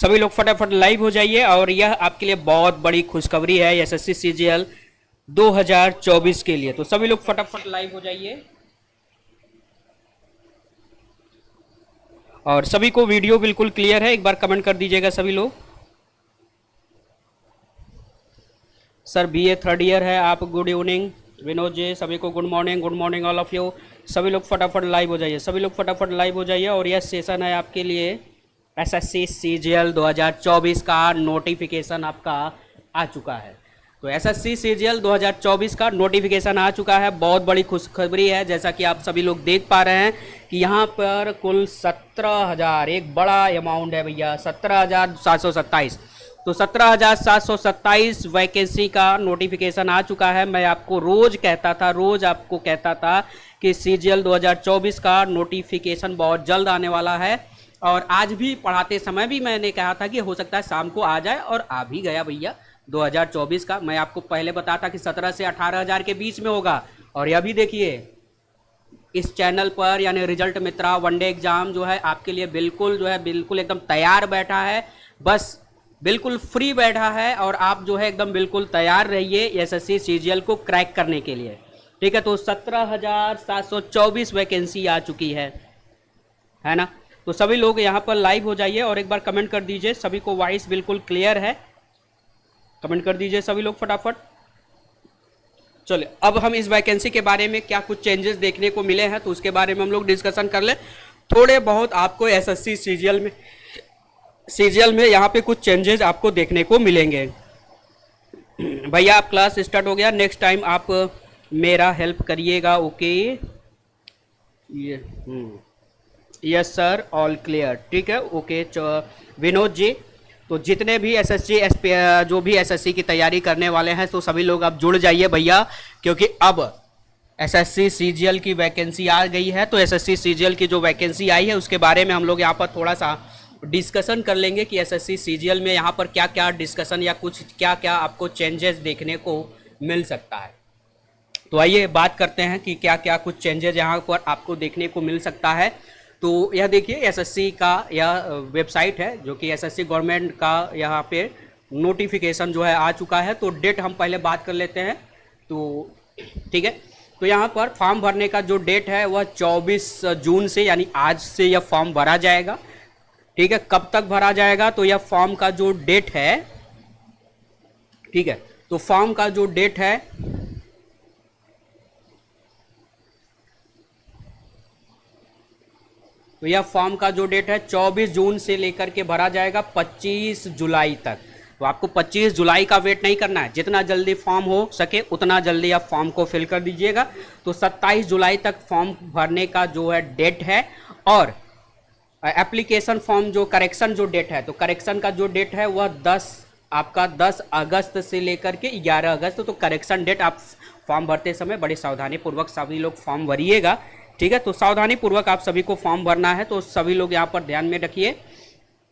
सभी लोग फटाफट लाइव हो जाइए। और यह आपके लिए बहुत बड़ी खुशखबरी है एसएससी सीजीएल 2024 के लिए। तो सभी लोग फटाफट लाइव हो जाइए और सभी को वीडियो बिल्कुल क्लियर है, एक बार कमेंट कर दीजिएगा सभी लोग। सर बीए थर्ड ईयर है आप, गुड इवनिंग। विनोद जी, सभी को good morning all of you. सभी लोग फटाफट लाइव हो जाइए, सभी लोग फटाफट लाइव हो जाइए। और यह सेशन है आपके लिए एसएससी सीजीएल 2024 का नोटिफिकेशन आपका आ चुका है। तो एसएससी सीजीएल 2024 का नोटिफिकेशन आ चुका है। बहुत बड़ी खुशखबरी है, जैसा कि आप सभी लोग देख पा रहे हैं कि यहाँ पर कुल 17,000, एक बड़ा अमाउंट है भैया, 17,727। तो 17,727 वैकेंसी का नोटिफिकेशन आ चुका है। मैं आपको रोज आपको कहता था कि सीजीएल 2024 का नोटिफिकेशन बहुत जल्द आने वाला है। और आज भी पढ़ाते समय भी मैंने कहा था कि हो सकता है शाम को आ जाए, और आ भी गया भैया 2024 का। मैं आपको पहले बताता कि 17 से 18,000 के बीच में होगा। और यह भी देखिए इस चैनल पर, यानी रिजल्ट मित्रा वनडे एग्जाम जो है आपके लिए बिल्कुल एकदम तैयार बैठा है, बस बिल्कुल फ्री बैठा है। और आप जो है एकदम बिल्कुल तैयार रहिए एसएससी सीजीएल को क्रैक करने के लिए, ठीक है। तो 17,724 वैकेंसी आ चुकी है ना। तो सभी लोग यहाँ पर लाइव हो जाइए और एक बार कमेंट कर दीजिए, सभी को वॉइस बिल्कुल क्लियर है, कमेंट कर दीजिए सभी लोग फटाफट। चलिए अब हम इस वैकेंसी के बारे में क्या कुछ चेंजेस देखने को मिले हैं तो उसके बारे में हम लोग डिस्कशन कर ले। थोड़े बहुत आपको एसएससी सीजीएल में यहाँ पे कुछ चेंजेस आपको देखने को मिलेंगे। भैया आप क्लास स्टार्ट हो गया, नेक्स्ट टाइम आप मेरा हेल्प करिएगा, okay. Yes sir, all clear, ठीक है, ओके। विनोद जी, तो जितने भी एसएससी जो भी एसएससी की तैयारी करने वाले हैं तो सभी लोग अब जुड़ जाइए भैया, क्योंकि अब एसएससी सीजीएल की वैकेंसी आ गई है। तो एसएससी सीजीएल की जो वैकेंसी आई है उसके बारे में हम लोग यहाँ पर थोड़ा सा डिस्कशन कर लेंगे कि एसएससी सीजीएल में यहाँ पर क्या क्या डिस्कशन या कुछ क्या क्या आपको चेंजेस देखने को मिल सकता है। तो आइए बात करते हैं कि क्या क्या कुछ चेंजेस यहाँ पर आपको देखने को मिल सकता है। तो यह देखिए एसएससी का यह वेबसाइट है जो कि एसएससी गवर्नमेंट का यहाँ पे नोटिफिकेशन जो है आ चुका है। तो डेट हम पहले बात कर लेते हैं, तो ठीक है। तो यहाँ पर फॉर्म भरने का जो डेट है वह 24 जून से, यानी आज से यह फॉर्म भरा जाएगा, ठीक है। कब तक भरा जाएगा, तो यह फॉर्म का जो डेट है, ठीक है, तो फॉर्म का जो डेट है तो यह फॉर्म का जो डेट है 24 जून से लेकर के भरा जाएगा 25 जुलाई तक। तो आपको 25 जुलाई का वेट नहीं करना है, जितना जल्दी फॉर्म हो सके उतना जल्दी आप फॉर्म को फिल कर दीजिएगा। तो 27 जुलाई तक फॉर्म भरने का जो है डेट है। और एप्लीकेशन फॉर्म जो करेक्शन जो डेट है, तो करेक्शन का जो डेट है वह 10 अगस्त से लेकर के 11 अगस्त। तो करेक्शन डेट आप फॉर्म भरते समय बड़ी सावधानी पूर्वक सभी लोग फॉर्म भरिएगा, ठीक है। तो सावधानी पूर्वक आप सभी को फॉर्म भरना है, तो सभी लोग यहाँ पर ध्यान में रखिए।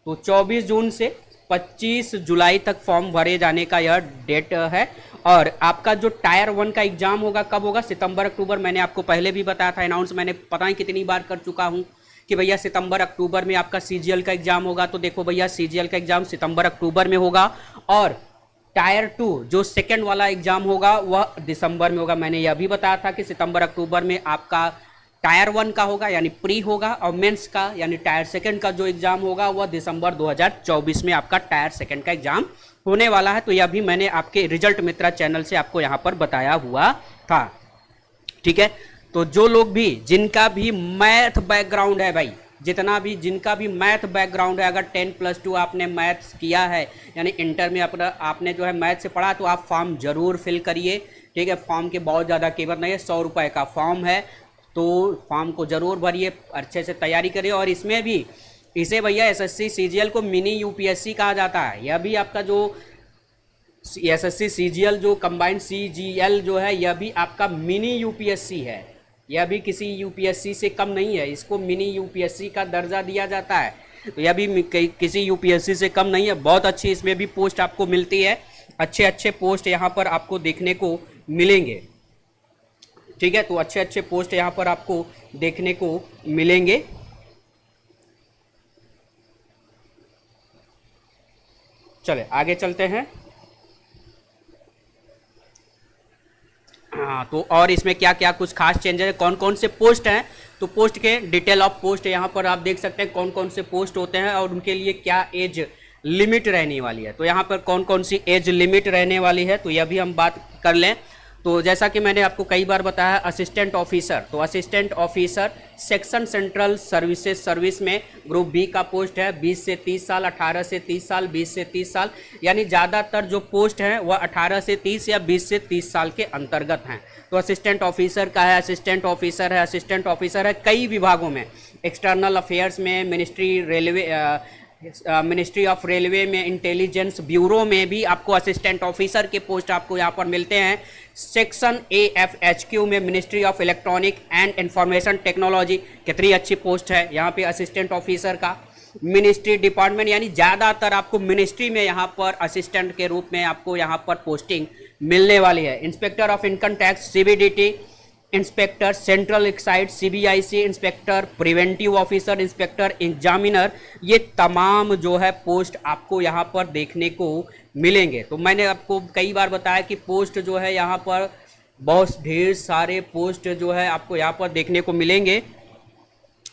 तो 24 जून से 25 जुलाई तक फॉर्म भरे जाने का यह डेट है। और आपका जो टायर 1 का एग्जाम होगा कब होगा, सितंबर अक्टूबर। मैंने आपको पहले भी बताया था, अनाउंस मैंने पता नहीं कितनी बार कर चुका हूँ कि भैया सितंबर अक्टूबर में आपका सीजीएल का एग्जाम होगा। तो देखो भैया सीजीएल का एग्जाम सितंबर अक्टूबर में होगा। और टायर 2 जो सेकेंड वाला एग्जाम होगा वह दिसंबर में होगा। मैंने यह भी बताया था कि सितंबर अक्टूबर में आपका टायर 1 का होगा यानी प्री होगा, और मेंस का यानी टायर 2 का जो एग्जाम होगा वह दिसंबर 2024 में आपका टायर 2 का एग्जाम होने वाला है। तो यह भी मैंने आपके रिजल्ट मित्रा चैनल से आपको यहाँ पर बताया हुआ था, ठीक है। तो जो लोग भी जिनका भी मैथ बैकग्राउंड है भाई, जिनका भी मैथ बैकग्राउंड है, अगर 10+2 आपने मैथ्स किया है यानी इंटर में आपने जो है मैथ से पढ़ा, तो आप फॉर्म जरूर फिल करिए, ठीक है। फॉर्म के बहुत ज़्यादा कीमत नहीं है, 100 रुपये का फॉर्म है। तो फॉर्म को जरूर भरिए, अच्छे से तैयारी करिए। और इसमें भी इसे भैया एसएससी सीजीएल को मिनी यूपीएससी कहा जाता है। यह भी आपका जो एसएससी सीजीएल जो कंबाइंड सीजीएल जो है यह भी आपका मिनी यूपीएससी है, यह भी किसी यूपीएससी से कम नहीं है, इसको मिनी यूपीएससी का दर्जा दिया जाता है। तो यह भी किसी यूपीएससी से कम नहीं है। बहुत अच्छी इसमें भी पोस्ट आपको मिलती है, अच्छे अच्छे पोस्ट यहाँ पर आपको देखने को मिलेंगे, ठीक है। तो अच्छे अच्छे पोस्ट यहाँ पर आपको देखने को मिलेंगे। चले आगे चलते हैं। हाँ, तो और इसमें क्या क्या कुछ खास चेंजेस है, कौन कौन से पोस्ट हैं, तो पोस्ट के डिटेल ऑफ पोस्ट यहाँ पर आप देख सकते हैं कौन कौन से पोस्ट होते हैं और उनके लिए क्या एज लिमिट रहने वाली है। तो यहाँ पर कौन कौन सी एज लिमिट रहने वाली है तो यह भी हम बात कर लें। तो जैसा कि मैंने आपको कई बार बताया, असिस्टेंट ऑफिसर, तो assistant officer section central services service में ग्रुप बी का पोस्ट है 20 से 30 साल, 18 से 30 साल, 20 से 30 साल, यानी ज़्यादातर जो पोस्ट हैं वह 18 से 30 या 20 से 30 साल के अंतर्गत हैं। तो असिस्टेंट ऑफिसर का है, असिस्टेंट ऑफिसर है, असिस्टेंट ऑफिसर है कई विभागों में, एक्सटर्नल अफेयर्स में, मिनिस्ट्री ऑफ रेलवे में, इंटेलिजेंस ब्यूरो में भी आपको असिस्टेंट ऑफिसर के पोस्ट आपको यहाँ पर मिलते हैं। सेक्शन AFHQ में ministry of electronic and information technology, कितनी अच्छी पोस्ट है यहाँ पे असिस्टेंट ऑफिसर का। मिनिस्ट्री डिपार्टमेंट, यानी ज़्यादातर आपको मिनिस्ट्री में यहाँ पर असिस्टेंट के रूप में आपको यहाँ पर पोस्टिंग मिलने वाली है। Inspector of income tax CBDT, inspector central excise CBIC, inspector preventive officer, inspector examiner, ये तमाम जो है पोस्ट आपको यहाँ पर देखने को मिलेंगे। तो मैंने आपको कई बार बताया कि पोस्ट जो है यहाँ पर बहुत ढेर सारे पोस्ट जो है आपको यहाँ पर देखने को मिलेंगे।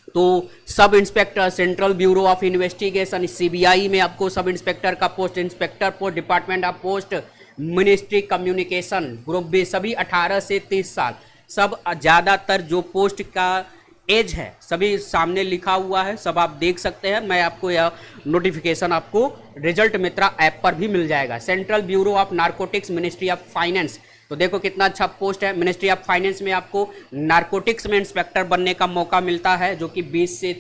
तो sub inspector central bureau of investigation CBI में आपको सब इंस्पेक्टर का post, inspector post, department of post, ministry communication group B, सभी 18 से 30 साल, सब ज़्यादातर जो पोस्ट का एज है सभी सामने लिखा हुआ है, सब आप देख सकते हैं। मैं आपको यह नोटिफिकेशन आपको रिजल्ट मित्रा ऐप पर भी मिल जाएगा। Central bureau of narcotics, ministry of finance, तो देखो कितना अच्छा पोस्ट है। मिनिस्ट्री ऑफ फाइनेंस में आपको नारकोटिक्स में इंस्पेक्टर बनने का मौका मिलता है, जो कि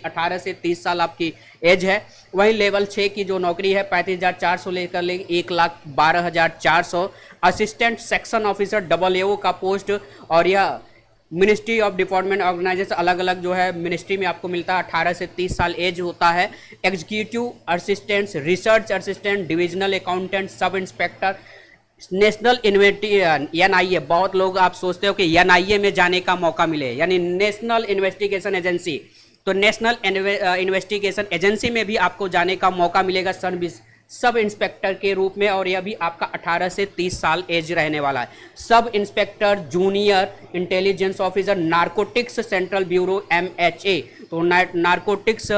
18 से 30 साल आपकी एज है। वहीं लेवल 6 की जो नौकरी है 35,400 लेकर ले 1,12,400। असिस्टेंट सेक्शन ऑफिसर AAO का पोस्ट, और यह मिनिस्ट्री ऑफ डिपार्टमेंट ऑर्गेनाइजेशन, अलग अलग जो है मिनिस्ट्री में आपको मिलता है, 18 से 30 साल एज होता है। Executive assistant, research assistant, divisional accountant, sub inspector, national NIA, बहुत लोग आप सोचते हो कि NIA में जाने का मौका मिले, यानी नेशनल इन्वेस्टिगेशन एजेंसी, तो नेशनल इन्वेस्टिगेशन एजेंसी में भी आपको जाने का मौका मिलेगा सब इंस्पेक्टर के रूप में, और यह भी आपका 18 से 30 साल एज रहने वाला है। Sub inspector junior intelligence officer narcotics central bureau MHA, तो नारकोटिक्स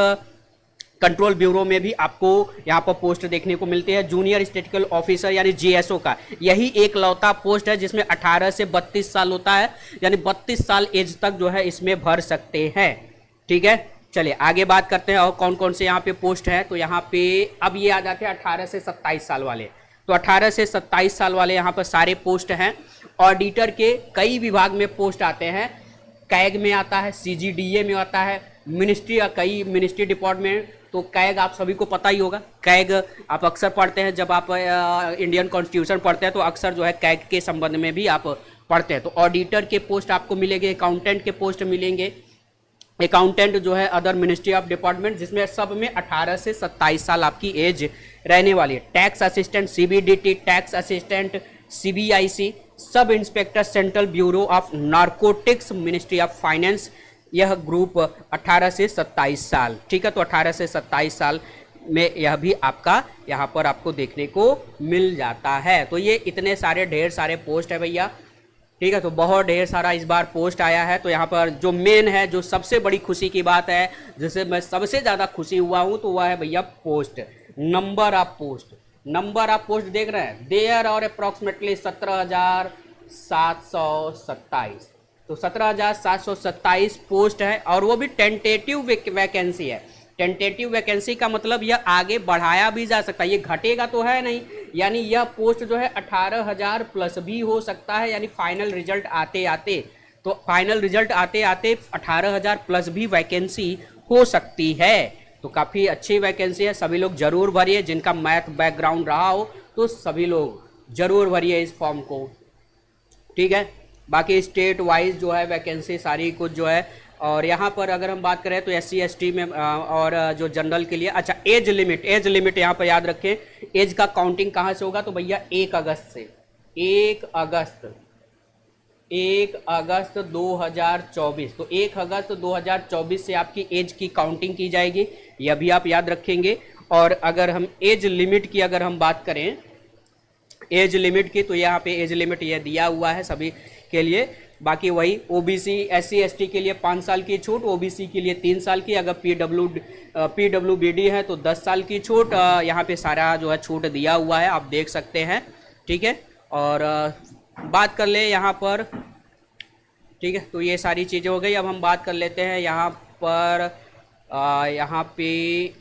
कंट्रोल ब्यूरो में भी आपको यहाँ पर पोस्ट देखने को मिलती है। जूनियर स्टैटिस्टिकल ऑफिसर यानी GSO का यही एक लौता पोस्ट है जिसमें 18 से 32 साल होता है, यानी 32 साल एज तक जो है इसमें भर सकते हैं। ठीक है, चलिए आगे बात करते हैं और कौन कौन से यहाँ पे पोस्ट है। तो यहाँ पे अब ये आ जाते हैं 18 से 27 साल वाले, तो 18 से 27 साल वाले यहाँ पर सारे पोस्ट हैं। ऑडिटर के कई विभाग में पोस्ट आते हैं, कैग में आता है, CGDA में आता है, कई मिनिस्ट्री डिपार्टमेंट, तो कैग आप सभी को पता ही होगा। कैग आप अक्सर पढ़ते हैं, जब आप इंडियन कॉन्स्टिट्यूशन पढ़ते हैं तो अक्सर जो है कैग के संबंध में भी आप पढ़ते हैं। तो ऑडिटर के पोस्ट आपको मिलेंगे, अकाउंटेंट के पोस्ट मिलेंगे, अकाउंटेंट जो है अदर मिनिस्ट्री ऑफ डिपार्टमेंट, जिसमें सब में 18 से 27 साल आपकी एज रहने वाली है। Tax assistant CBDT, tax assistant CBIC, सब inspector central bureau of narcotics, ministry of finance, यह ग्रुप 18 से 27 साल। ठीक है, तो 18 से 27 साल में यह भी आपका यहाँ पर आपको देखने को मिल जाता है। तो ये इतने सारे ढेर सारे पोस्ट है भैया। ठीक है, तो बहुत ढेर सारा इस बार पोस्ट आया है। तो यहाँ पर जो मेन है, जो सबसे बड़ी खुशी की बात है, जिससे मैं सबसे ज़्यादा खुशी हुआ हूँ, तो वह है भैया post, number of post. Number of post देख रहे हैं, देयर और अप्रॉक्सीमेटली 17,727, तो 17,727 पोस्ट है, और वो भी टेंटेटिव वैकेंसी है। टेंटेटिव वैकेंसी का मतलब यह आगे बढ़ाया भी जा सकता है, ये घटेगा तो है नहीं, यानी यह पोस्ट जो है 18,000 प्लस भी हो सकता है, यानी फाइनल रिजल्ट आते आते 18,000 प्लस भी वैकेंसी हो सकती है। तो काफ़ी अच्छी वैकेंसी है, सभी लोग जरूर भरिए। जिनका मैथ बैकग्राउंड रहा हो तो सभी लोग जरूर भरिए इस फॉर्म को। ठीक है, बाकी स्टेट वाइज जो है वैकेंसी सारी कुछ जो है, और यहाँ पर अगर हम बात करें तो SC ST में और जो जनरल के लिए, अच्छा एज लिमिट यहाँ पर याद रखें। एज का काउंटिंग कहाँ से होगा, तो भैया 1 अगस्त से, 1 अगस्त 2024, तो 1 अगस्त 2024 से आपकी एज की काउंटिंग की जाएगी, यह भी आप याद रखेंगे। और अगर हम एज लिमिट की अगर हम बात करें, एज लिमिट की, तो यहाँ पे एज लिमिट ये दिया हुआ है सभी के लिए। बाकी वही ओबीसी एससी एसटी के लिए 5 साल की छूट, ओबीसी के लिए 3 साल की, अगर पीडब्ल्यूबीडी है तो 10 साल की छूट। यहाँ पे सारा जो है छूट दिया हुआ है, आप देख सकते हैं, ठीक है। और बात कर ले यहाँ पर, ठीक है, तो ये सारी चीज़ें हो गई। अब हम बात कर लेते हैं यहाँ पर, यहाँ पे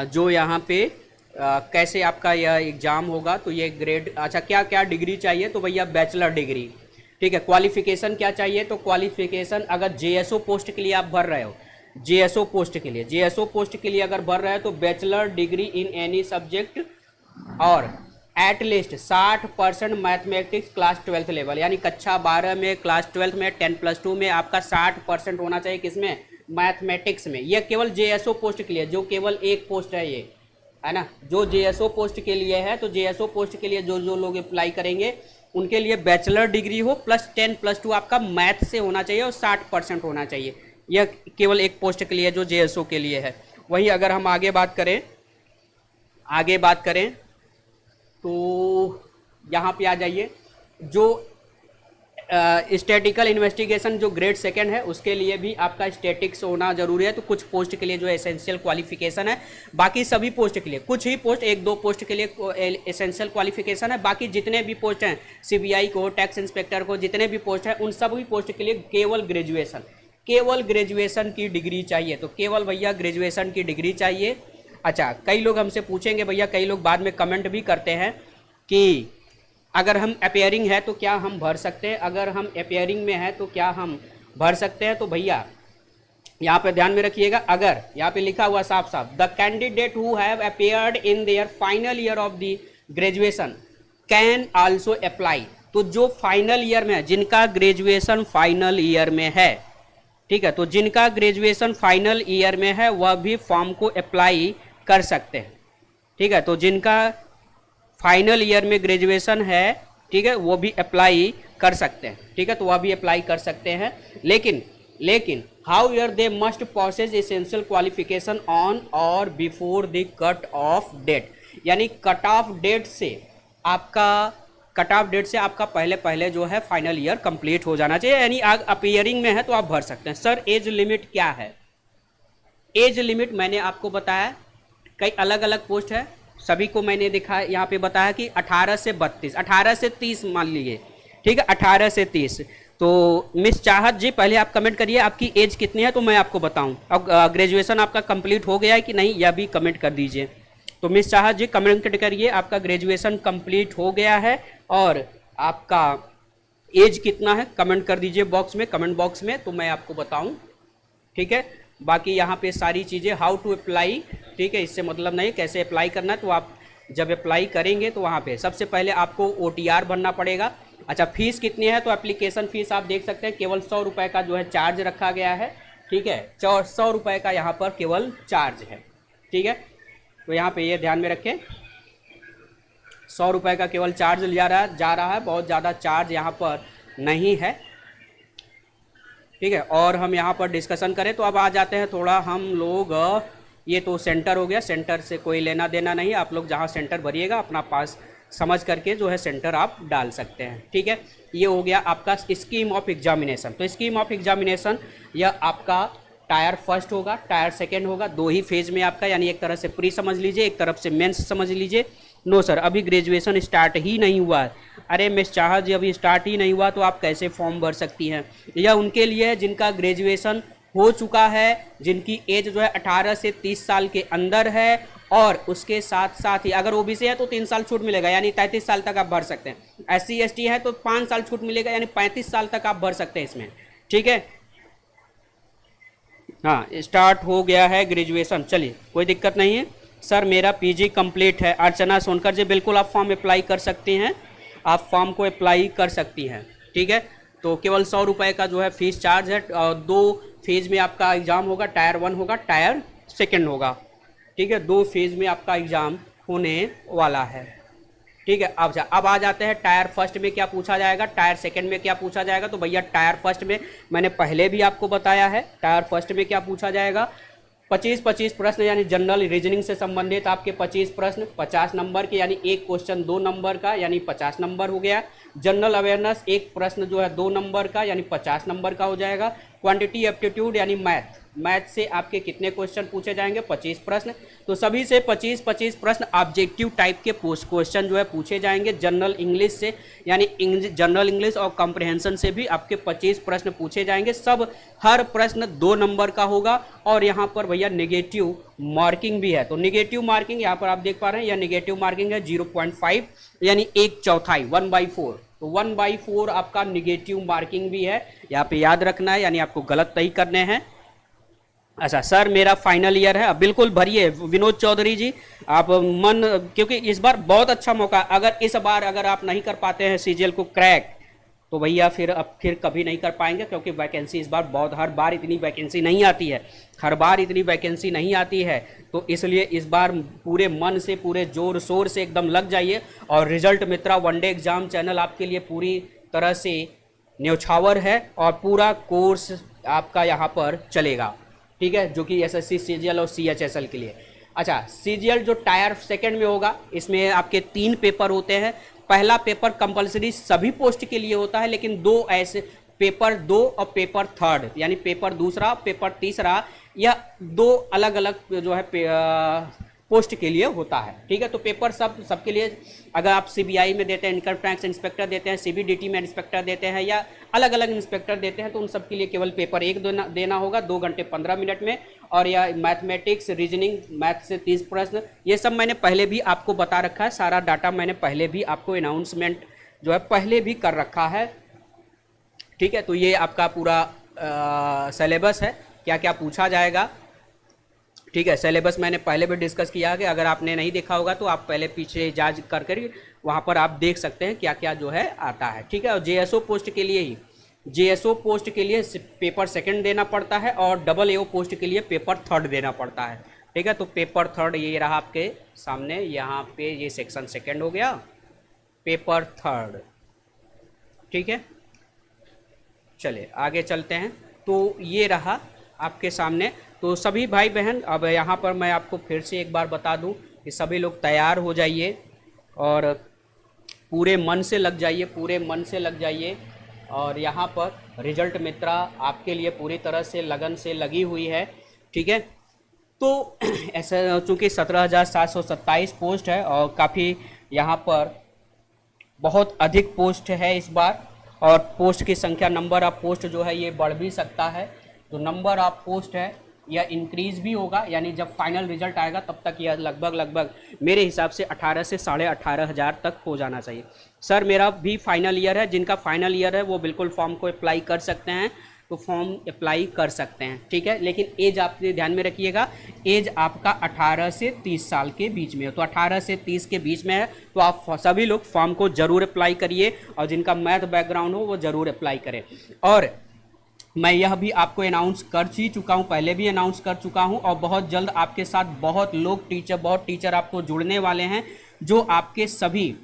जो यहाँ पे कैसे आपका यह एग्ज़ाम होगा। तो ये ग्रेड, अच्छा क्या क्या डिग्री चाहिए, तो भैया बैचलर डिग्री, ठीक है। क्वालिफिकेशन क्या चाहिए, तो क्वालिफिकेशन अगर जेएसओ पोस्ट के लिए आप भर रहे हो, जेएसओ पोस्ट के लिए अगर भर रहे हो तो bachelor degree in any subject और at least 60% mathematics class 12th level, यानी कक्षा 12 में, क्लास 12 में, 10+2 में आपका 60% होना चाहिए। किसमें, मैथमेटिक्स में। यह केवल जेएसओ पोस्ट के लिए, जो केवल एक पोस्ट है ये, है ना, जो जेएसओ पोस्ट के लिए है। तो जेएसओ पोस्ट के लिए जो जो लोग अप्लाई करेंगे उनके लिए बैचलर डिग्री हो प्लस 10+2 आपका मैथ से होना चाहिए और 60% होना चाहिए। यह केवल एक पोस्ट के लिए जो जेएसओ के लिए है। वहीं अगर हम आगे बात करें तो यहाँ पे आ जाइए, जो स्टैटिकल इन्वेस्टिगेशन जो ग्रेड 2 है उसके लिए भी आपका स्टैटिक्स होना जरूरी है। तो कुछ पोस्ट के लिए जो एसेंशियल क्वालिफिकेशन है, बाकी सभी पोस्ट के लिए, कुछ ही पोस्ट, 1-2 पोस्ट के लिए एसेंशियल क्वालिफिकेशन है। बाकी जितने भी पोस्ट हैं, सीबीआई को, टैक्स इंस्पेक्टर को, जितने भी पोस्ट हैं, उन सभी पोस्ट के लिए केवल ग्रेजुएशन की डिग्री चाहिए। तो केवल भैया ग्रेजुएशन की डिग्री चाहिए। अच्छा, कई लोग हमसे पूछेंगे भैया, कई लोग बाद में कमेंट भी करते हैं कि अगर हम अपेयरिंग है तो क्या हम भर सकते हैं, अगर हम अपेयरिंग में है तो क्या हम भर सकते हैं। तो भैया यहाँ पे ध्यान में रखिएगा, अगर यहाँ पे लिखा हुआ साफ साफ, the candidate who have appeared in their final year of the graduation can also apply. तो जो फाइनल ईयर में है, जिनका ग्रेजुएशन फाइनल ईयर में है, ठीक है, तो जिनका ग्रेजुएशन फाइनल ईयर में है वह भी फॉर्म को अप्लाई कर सकते हैं, ठीक है। तो जिनका फाइनल ईयर में ग्रेजुएशन है, ठीक है, वो भी अप्लाई कर सकते हैं, ठीक है, तो वह भी अप्लाई कर सकते हैं। लेकिन how year they must process essential qualification on or before the cut off date, यानी कट ऑफ डेट से आपका पहले जो है फाइनल ईयर कंप्लीट हो जाना चाहिए, यानी अपीयरिंग में है तो आप भर सकते हैं। सर एज लिमिट क्या है, एज लिमिट मैंने आपको बताया, कई अलग अलग पोस्ट है, सभी को मैंने दिखा यहाँ पे बताया कि 18 से 32, 18 से 30 मान लीजिए, ठीक है, 18 से 30। तो मिस चाहत जी पहले आप कमेंट करिए आपकी एज कितनी है तो मैं आपको बताऊं। अब ग्रेजुएशन आपका कंप्लीट हो गया है कि नहीं, यह भी कमेंट कर दीजिए। तो मिस चाहत जी कमेंट करिए आपका ग्रेजुएशन कंप्लीट हो गया है और आपका एज कितना है, कमेंट कर दीजिए कमेंट बॉक्स में, तो मैं आपको बताऊँ, ठीक है। बाकी यहाँ पे सारी चीज़ें हाउ टू अप्लाई, ठीक है, इससे मतलब नहीं कैसे अप्लाई करना है। तो आप जब अप्लाई करेंगे तो वहाँ पे सबसे पहले आपको OTR भरना पड़ेगा। अच्छा, फीस कितनी है, तो एप्लीकेशन फीस आप देख सकते हैं केवल 100 रुपये का जो है चार्ज रखा गया है, ठीक है, 100 रुपये का यहाँ पर केवल चार्ज है, ठीक है। तो यहाँ पे ये ध्यान में रखें, 100 रुपये का केवल चार्ज लिया जा रहा है, बहुत ज़्यादा चार्ज यहाँ पर नहीं है, ठीक है। और हम यहाँ पर डिस्कशन करें तो अब आ जाते हैं थोड़ा हम लोग, ये तो सेंटर हो गया, सेंटर से कोई लेना देना नहीं, आप लोग जहाँ सेंटर भरिएगा अपना पास समझ करके जो है सेंटर आप डाल सकते हैं, ठीक है। ये हो गया आपका स्कीम ऑफ एग्जामिनेशन। तो स्कीम ऑफ एग्जामिनेशन यह आपका टायर फर्स्ट होगा, टायर सेकेंड होगा, 2 ही फेज में आपका, यानी एक तरह से प्री समझ लीजिए, एक तरफ से मेंस समझ लीजिए। नो सर अभी ग्रेजुएशन स्टार्ट ही नहीं हुआ है। अरे मिस चाहत जी अभी स्टार्ट ही नहीं हुआ तो आप कैसे फॉर्म भर सकती हैं। यह उनके लिए है जिनका ग्रेजुएशन हो चुका है, जिनकी एज जो है 18 से 30 साल के अंदर है, और उसके साथ साथ ही अगर ओबीसी है तो 3 साल छूट मिलेगा, यानी 33 साल तक आप भर सकते हैं। SC ST है तो 5 साल छूट मिलेगा, यानी 35 साल तक आप भर सकते हैं इसमें, ठीक है। हाँ, स्टार्ट हो गया है ग्रेजुएशन, चलिए कोई दिक्कत नहीं है। सर मेरा PG कंप्लीट है। अर्चना सोनकर जी बिल्कुल आप फॉर्म अप्लाई कर सकती हैं, आप फॉर्म को अप्लाई कर सकती हैं, ठीक है। तो केवल 100 रुपये का जो है फीस चार्ज है, 2 फेज में आपका एग्ज़ाम होगा, टायर 1 होगा, टायर सेकेंड होगा, ठीक है, 2 फेज में आपका एग्ज़ाम होने वाला है, ठीक है। अब आ जाते हैं टायर फर्स्ट में क्या पूछा जाएगा, टायर सेकंड में क्या पूछा जाएगा। तो भैया टायर फर्स्ट में मैंने पहले भी आपको बताया है, टायर फर्स्ट में क्या पूछा जाएगा, 25-25 प्रश्न यानी जनरल रीजनिंग से संबंधित आपके 25 प्रश्न 50 नंबर के, यानी एक क्वेश्चन 2 नंबर का यानी 50 नंबर हो गया। जनरल अवेयरनेस एक प्रश्न जो है 2 नंबर का यानी 50 नंबर का हो जाएगा। क्वांटिटी एप्टीट्यूड यानी मैथ से आपके कितने क्वेश्चन पूछे जाएंगे, 25 प्रश्न। तो सभी से 25-25 प्रश्न ऑब्जेक्टिव टाइप के क्वेश्चन जो है पूछे जाएंगे। जनरल इंग्लिश से यानी जनरल इंग्लिश और कॉम्प्रिहेंशन से भी आपके 25 प्रश्न पूछे जाएंगे। सब हर प्रश्न 2 नंबर का होगा। और यहाँ पर भैया नेगेटिव मार्किंग भी है। तो नेगेटिव मार्किंग यहाँ पर आप देख पा रहे हैं, यह नेगेटिव मार्किंग है 0.5 यानी 1/4 1/4। तो 1/4 आपका नेगेटिव मार्किंग भी है, यहाँ पे याद रखना है, यानी आपको गलत नहीं करने हैं। अच्छा सर मेरा फाइनल ईयर है, बिल्कुल भरिए विनोद चौधरी जी आप क्योंकि इस बार बहुत अच्छा मौका। अगर इस बार अगर आप नहीं कर पाते हैं सीजीएल को क्रैक, तो भैया फिर कभी नहीं कर पाएंगे, क्योंकि वैकेंसी इस बार बहुत, हर बार इतनी वैकेंसी नहीं आती है, हर बार इतनी वैकेंसी नहीं आती है। तो इसलिए इस बार पूरे मन से पूरे जोर शोर से एकदम लग जाइए। और रिजल्ट मित्रा वनडे एग्जाम चैनल आपके लिए पूरी तरह से न्यौछावर है और पूरा कोर्स आपका यहाँ पर चलेगा, ठीक है, जो कि एसएससी सीजीएल और सीएचएसएल के लिए। अच्छा सीजीएल जो टायर सेकंड में होगा, इसमें आपके 3 पेपर होते हैं। पहला पेपर कंपलसरी सभी पोस्ट के लिए होता है, लेकिन 2 ऐसे पेपर 2 और पेपर 3 यानी पेपर दूसरा पेपर तीसरा, या 2 अलग अलग जो है पोस्ट के लिए होता है, ठीक है। तो पेपर सबके लिए, अगर आप सीबीआई में देते हैं, इनकम टैक्स इंस्पेक्टर देते हैं, सीबीडीटी में इंस्पेक्टर देते हैं, या अलग अलग इंस्पेक्टर देते हैं, तो उन सब के लिए केवल पेपर 1 देना होगा 2 घंटे 15 मिनट में। और या मैथमेटिक्स रीजनिंग मैथ से 30 प्रश्न, ये सब मैंने पहले भी आपको बता रखा है, सारा डाटा मैंने पहले भी आपको अनाउंसमेंट जो है पहले भी कर रखा है, ठीक है। तो ये आपका पूरा सिलेबस है, क्या क्या पूछा जाएगा, ठीक है। सिलेबस मैंने पहले भी डिस्कस किया है, अगर आपने नहीं देखा होगा तो आप पहले पीछे जांच कर वहाँ पर आप देख सकते हैं क्या क्या जो है आता है, ठीक है। और जेएसओ पोस्ट के लिए ही, जेएसओ पोस्ट के लिए पेपर 2 देना पड़ता है, और डबल एओ पोस्ट के लिए पेपर 3 देना पड़ता है, ठीक है। तो पेपर 3 ये रहा आपके सामने, यहाँ पे ये सेक्शन 2 हो गया, पेपर 3, ठीक है। चलिए आगे चलते हैं। तो ये रहा आपके सामने। तो सभी भाई बहन, अब यहाँ पर मैं आपको फिर से एक बार बता दूं कि सभी लोग तैयार हो जाइए और पूरे मन से लग जाइए, पूरे मन से लग जाइए। और यहाँ पर रिजल्ट मित्रा आपके लिए पूरी तरह से लगन से लगी हुई है, ठीक है। तो ऐसा चूँकि 17,727 पोस्ट है और काफ़ी यहाँ पर बहुत अधिक पोस्ट है इस बार, और पोस्ट की संख्या, नंबर ऑफ पोस्ट जो है ये बढ़ भी सकता है। तो नंबर ऑफ पोस्ट है या इंक्रीज भी होगा, यानी जब फाइनल रिजल्ट आएगा तब तक यह लगभग मेरे हिसाब से 18 से 18,500 तक हो जाना चाहिए। सर मेरा भी फाइनल ईयर है, जिनका फाइनल ईयर है वो बिल्कुल फॉर्म को अप्लाई कर सकते हैं, तो फॉर्म अप्लाई कर सकते हैं, ठीक है। लेकिन एज आप ध्यान में रखिएगा, एज आपका 18 से 30 साल के बीच में है। तो 18 से 30 के बीच में है, तो आप सभी लोग फॉर्म को ज़रूर अप्लाई करिए, और जिनका मैथ बैकग्राउंड हो वो ज़रूर अप्लाई करें। और मैं यह भी आपको अनाउंस कर ही चुका हूँ, पहले भी अनाउंस कर चुका हूँ, और बहुत जल्द आपके साथ बहुत टीचर आपको जुड़ने वाले हैं, जो आपके सभी,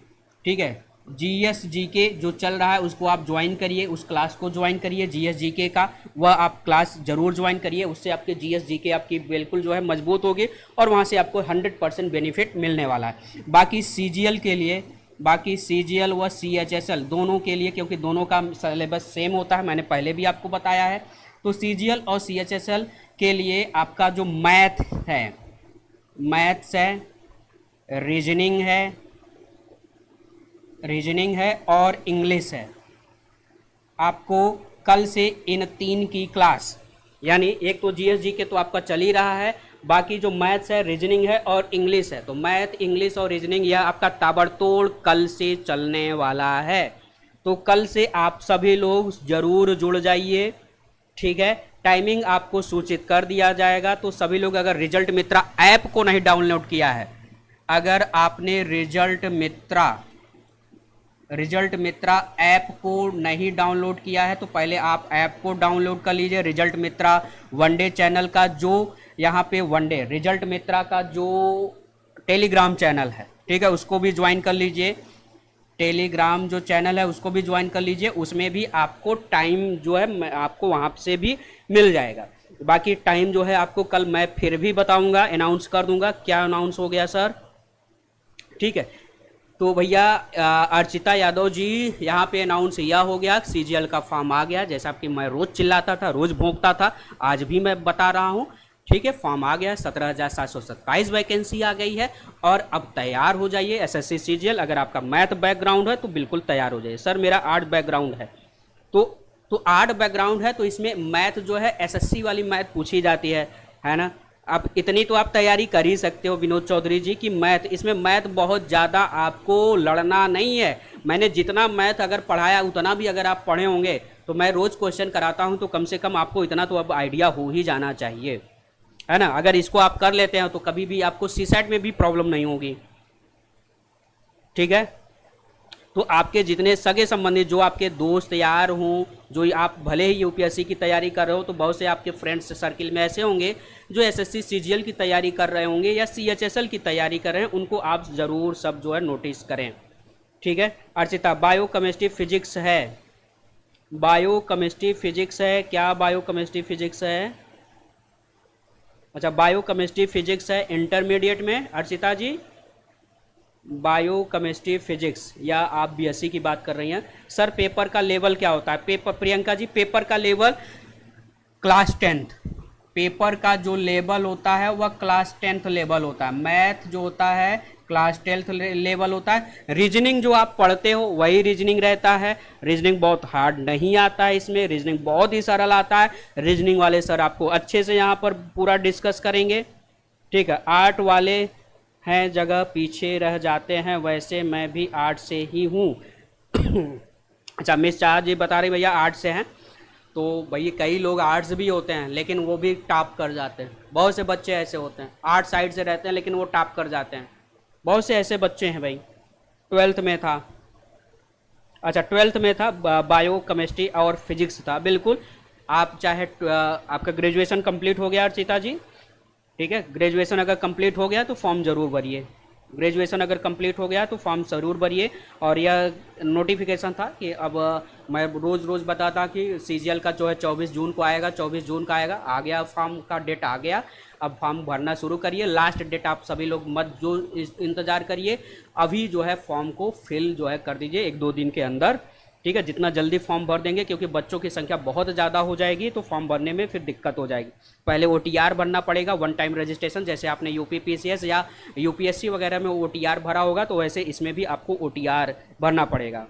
ठीक है, जीएस जीके जो चल रहा है उसको आप ज्वाइन करिए, उस क्लास को ज्वाइन करिए जीएस जीके का, वह आप क्लास जरूर ज्वाइन करिए। उससे आपके जीएस जीके आपकी बिल्कुल जो है मजबूत होगी, और वहाँ से आपको 100% बेनिफिट मिलने वाला है। बाकी सीजीएल के लिए, बाकी सीजीएल व सीएचएसएल दोनों के लिए, क्योंकि दोनों का सिलेबस सेम होता है, मैंने पहले भी आपको बताया है। तो सीजीएल और सीएचएसएल के लिए आपका जो मैथ है, मैथ्स है, रीजनिंग है और इंग्लिश है, आपको कल से इन 3 की क्लास, यानी एक तो जीएस जीके तो आपका चल ही रहा है, बाकी जो मैथ्स है, रीजनिंग है और इंग्लिश है, तो मैथ, इंग्लिश और रीजनिंग यह आपका ताबड़तोड़ कल से चलने वाला है। तो कल से आप सभी लोग जरूर जुड़ जाइए, ठीक है। टाइमिंग आपको सूचित कर दिया जाएगा। तो सभी लोग, अगर रिजल्ट मित्रा ऐप को नहीं डाउनलोड किया है, अगर आपने रिजल्ट मित्रा ऐप को नहीं डाउनलोड किया है, तो पहले आप ऐप को डाउनलोड कर लीजिए। रिजल्ट मित्रा वनडे चैनल का जो यहाँ पे वनडे रिजल्ट मित्रा का जो टेलीग्राम चैनल है, ठीक है, उसको भी ज्वाइन कर लीजिए। टेलीग्राम जो चैनल है उसको भी ज्वाइन कर लीजिए, उसमें भी आपको टाइम जो है आपको वहाँ से भी मिल जाएगा। बाकी टाइम जो है आपको कल मैं फिर भी बताऊंगा, अनाउंस कर दूंगा क्या अनाउंस हो गया सर। ठीक है, तो भैया अर्चिता यादव जी, यहाँ पे अनाउंस किया हो गया, सीजीएल का फॉर्म आ गया। जैसा कि मैं रोज चिल्लाता था, रोज भोंकता था, आज भी मैं बता रहा हूँ। ठीक है, फॉर्म आ गया, 17,727 वैकेंसी आ गई है। और अब तैयार हो जाइए एसएससी सीजीएल। अगर आपका मैथ बैकग्राउंड है तो बिल्कुल तैयार हो जाइए। सर मेरा आर्ट बैकग्राउंड है, तो आर्ट बैकग्राउंड है, तो इसमें मैथ जो है एसएससी वाली मैथ पूछी जाती है ना। अब इतनी तो आप तैयारी कर ही सकते हो विनोद चौधरी जी की मैथ, इसमें मैथ बहुत ज़्यादा आपको लड़ना नहीं है। मैंने जितना मैथ अगर पढ़ाया उतना भी अगर आप पढ़े होंगे, तो मैं रोज़ क्वेश्चन कराता हूं, तो कम से कम आपको इतना तो अब आइडिया हो ही जाना चाहिए, है ना। अगर इसको आप कर लेते हैं तो कभी भी आपको सीसेट में भी प्रॉब्लम नहीं होगी। ठीक है, तो आपके जितने सगे संबंधी, जो आपके दोस्त यार हों, जो आप भले ही यूपीएससी की तैयारी कर रहे हो, तो बहुत से आपके फ्रेंड्स सर्किल में ऐसे होंगे जो एसएससी सीजीएल की तैयारी कर रहे होंगे या सीएचएसएल की तैयारी कर रहे हैं, उनको आप ज़रूर सब जो है नोटिस करें। ठीक है, अर्चिता बायो केमिस्ट्री फिजिक्स है, बायो केमिस्ट्री फिजिक्स है क्या, बायो केमिस्ट्री फिजिक्स है, अच्छा बायो केमिस्ट्री फिजिक्स है इंटरमीडिएट में अर्चिता जी, बायो केमिस्ट्री फिजिक्स, या आप बीएससी की बात कर रही हैं। सर पेपर का लेवल क्या होता है, पेपर प्रियंका जी, पेपर का लेवल क्लास 10th, पेपर का जो लेवल होता है वह क्लास 10th लेवल होता है। मैथ जो होता है क्लास 10th लेवल होता है। रीजनिंग जो आप पढ़ते हो वही रीजनिंग रहता है। रीजनिंग बहुत हार्ड नहीं आता है, इसमें रीजनिंग बहुत ही सरल आता है। रीजनिंग वाले सर आपको अच्छे से यहाँ पर पूरा डिस्कस करेंगे। ठीक है, आर्ट वाले हैं जगह पीछे रह जाते हैं, वैसे मैं भी आर्ट से ही हूँ। अच्छा मिस चाह जी बता रही भैया आर्ट से हैं, तो भैया कई लोग आर्ट्स भी होते हैं लेकिन वो भी टॉप कर जाते हैं। बहुत से बच्चे ऐसे होते हैं आर्ट साइड से रहते हैं लेकिन वो टॉप कर जाते हैं। बहुत से ऐसे बच्चे हैं भाई। 12th में था, अच्छा 12th में था बायो केमिस्ट्री और फिजिक्स था, बिल्कुल। आप चाहे आपका ग्रेजुएशन कंप्लीट हो गया अर्चिता जी, ठीक है, ग्रेजुएशन अगर कंप्लीट हो गया तो फॉर्म ज़रूर भरिए, ग्रेजुएशन अगर कंप्लीट हो गया तो फॉर्म ज़रूर भरिए। और यह नोटिफिकेशन था कि अब मैं रोज़ रोज़ बताता कि सीजीएल का जो है 24 जून को आएगा, 24 जून का आएगा, आ गया फॉर्म का डेट आ गया। अब फॉर्म भरना शुरू करिए, लास्ट डेट आप सभी लोग मत जो इंतज़ार करिए, अभी जो है फॉर्म को फिल जो है कर दीजिए 1-2 दिन के अंदर। ठीक है, जितना जल्दी फॉर्म भर देंगे, क्योंकि बच्चों की संख्या बहुत ज़्यादा हो जाएगी तो फॉर्म भरने में फिर दिक्कत हो जाएगी। पहले ओटीआर भरना पड़ेगा, वन टाइम रजिस्ट्रेशन, जैसे आपने यूपीपीसीएस या यूपीएससी वगैरह में ओटीआर भरा होगा, तो वैसे इसमें भी आपको ओटीआर भरना पड़ेगा।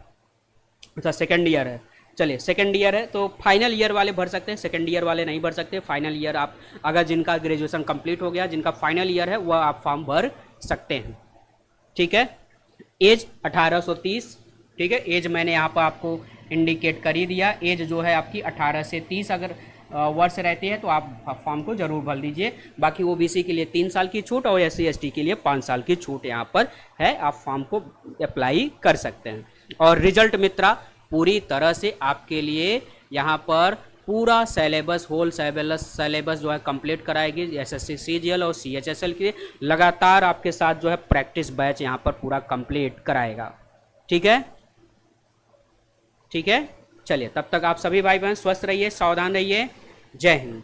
अच्छा सेकेंड ईयर है, चलिए सेकेंड ईयर है तो फाइनल ईयर वाले भर सकते हैं, सेकेंड ईयर वाले नहीं भर सकते। फाइनल ईयर आप अगर जिनका ग्रेजुएशन कंप्लीट हो गया, जिनका फाइनल ईयर है, वह आप फॉर्म भर सकते हैं। ठीक है, एज 18 से 30, ठीक है, एज मैंने यहाँ पर आपको इंडिकेट कर ही दिया। एज जो है आपकी 18 से 30 अगर वर्ष रहती है तो आप फॉर्म को जरूर भर लीजिए। बाकी ओबीसी के लिए 3 साल की छूट और एससी एसटी के लिए 5 साल की छूट यहाँ पर है, आप फॉर्म को अप्लाई कर सकते हैं। और रिजल्ट मित्रा पूरी तरह से आपके लिए यहाँ पर पूरा सिलेबस, होल सिलेबस जो है कंप्लीट कराएगी एसएससी सीजीएल और सीएचएसएल के, लगातार आपके साथ जो है प्रैक्टिस बैच यहाँ पर पूरा कंप्लीट कराएगा। ठीक है, ठीक है, चलिए तब तक आप सभी भाई बहन स्वस्थ रहिए, सावधान रहिए, जय हिंद।